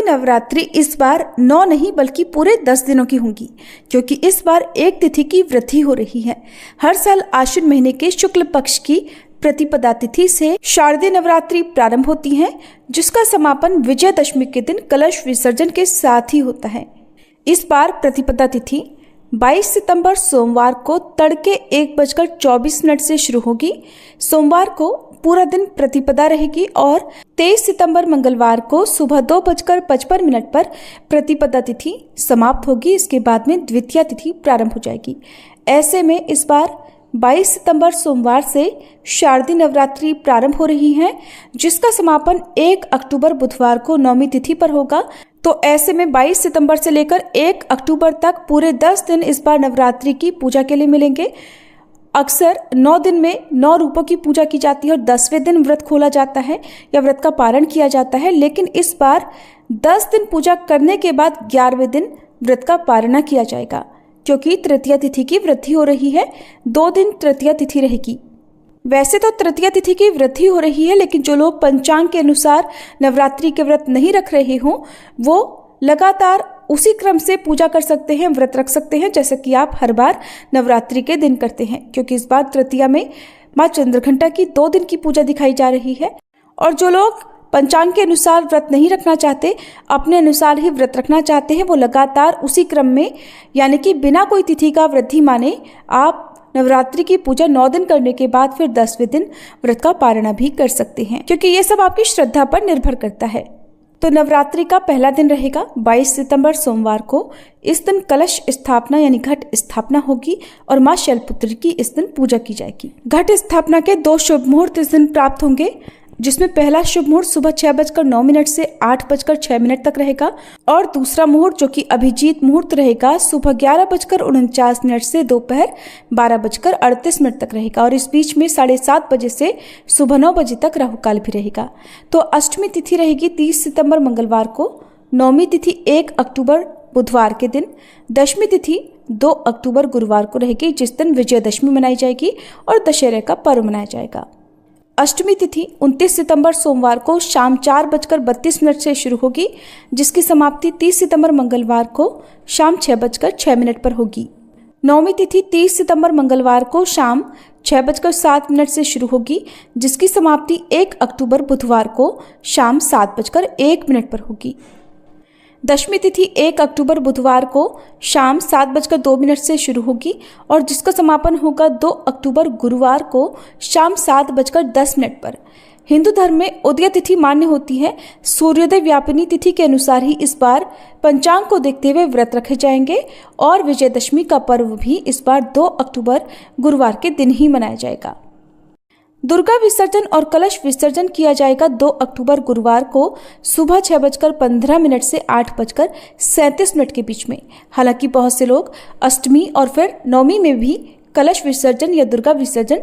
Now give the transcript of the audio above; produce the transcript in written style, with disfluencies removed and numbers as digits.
नवरात्रि इस बार 9 नहीं बल्कि पूरे 10 दिनों की होंगी, क्योंकि इस बार एक तिथि की वृद्धि हो रही है। हर साल आश्विन महीने के शुक्ल पक्ष की प्रतिपदा तिथि से शारदीय नवरात्रि प्रारंभ होती है, जिसका समापन विजयदशमी के दिन कलश विसर्जन के साथ ही होता है। इस बार प्रतिपदा तिथि 22 सितंबर सोमवार को तड़के 1:24 से शुरू होगी। सोमवार को पूरा दिन प्रतिपदा रहेगी और 23 सितंबर मंगलवार को सुबह 2:55 पर प्रतिपदा तिथि समाप्त होगी। इसके बाद में द्वितीया तिथि प्रारंभ हो जाएगी। ऐसे में इस बार 22 सितंबर सोमवार से शारदीय नवरात्रि प्रारंभ हो रही है, जिसका समापन 1 अक्टूबर बुधवार को नौमी तिथि पर होगा। तो ऐसे में 22 सितंबर से लेकर 1 अक्टूबर तक पूरे 10 दिन इस बार नवरात्रि की पूजा के लिए मिलेंगे। अक्सर 9 दिन में 9 रूपों की पूजा की जाती है और 10वें दिन व्रत खोला जाता है या व्रत का पारण किया जाता है, लेकिन इस बार 10 दिन पूजा करने के बाद 11वें दिन व्रत का पारण किया जाएगा, क्योंकि तृतीया तिथि की वृद्धि हो रही है। 2 दिन तृतीया तिथि रहेगी। वैसे तो तृतीया तिथि की वृद्धि हो रही है, लेकिन जो लोग पंचांग के अनुसार नवरात्रि के व्रत नहीं रख रहे हों, वो लगातार उसी क्रम से पूजा कर सकते हैं, व्रत रख सकते हैं, जैसे कि आप हर बार नवरात्रि के दिन करते हैं। क्योंकि इस बार तृतीया में माँ चंद्रघंटा की 2 दिन की पूजा दिखाई जा रही है। और जो लोग पंचांग के अनुसार व्रत नहीं रखना चाहते, अपने अनुसार ही व्रत रखना चाहते हैं, वो लगातार उसी क्रम में, यानी कि बिना कोई तिथि का वृद्धि माने आप नवरात्रि की पूजा 9 दिन करने के बाद फिर 10वें दिन व्रत का पारण भी कर सकते हैं, क्योंकि ये सब आपकी श्रद्धा पर निर्भर करता है। तो नवरात्रि का पहला दिन रहेगा 22 सितंबर सोमवार को। इस दिन कलश स्थापना यानी घट स्थापना होगी और माँ शैलपुत्री की इस दिन पूजा की जाएगी। घट स्थापना के 2 शुभ मुहूर्त इस दिन प्राप्त होंगे, जिसमें पहला शुभ मुहूर्त सुबह 6:09 से 8:06 तक रहेगा और दूसरा मुहूर्त जो कि अभिजीत मुहूर्त रहेगा सुबह 11:49 से दोपहर 12:38 तक रहेगा। और इस बीच में 7:30 बजे से सुबह 9 बजे तक राहु काल भी रहेगा। तो अष्टमी तिथि रहेगी 30 सितंबर मंगलवार को, नौमी तिथि 1 अक्टूबर बुधवार के दिन, दशमी तिथि 2 अक्टूबर गुरुवार को रहेगी, जिस दिन विजयदशमी मनाई जाएगी और दशहरे का पर्व मनाया जाएगा। अष्टमी तिथि 29 सितंबर सोमवार को शाम 4:32 से शुरू होगी, जिसकी समाप्ति 30 सितंबर मंगलवार को शाम 6:06 पर होगी। नौमी तिथि 30 सितंबर मंगलवार को शाम 6:07 से शुरू होगी, जिसकी समाप्ति 1 अक्टूबर बुधवार को शाम 7:01 पर होगी। दशमी तिथि 1 अक्टूबर बुधवार को शाम 7:02 से शुरू होगी और जिसका समापन होगा 2 अक्टूबर गुरुवार को शाम 7:10 पर। हिंदू धर्म में उदय तिथि मान्य होती है। सूर्योदय व्यापिनी तिथि के अनुसार ही इस बार पंचांग को देखते हुए व्रत रखे जाएंगे और विजयदशमी का पर्व भी इस बार 2 अक्टूबर गुरुवार के दिन ही मनाया जाएगा। दुर्गा विसर्जन और कलश विसर्जन किया जाएगा 2 अक्टूबर गुरुवार को सुबह 6:15 से 8:37 के बीच में। हालांकि बहुत से लोग अष्टमी और फिर नवमी में भी कलश विसर्जन या दुर्गा विसर्जन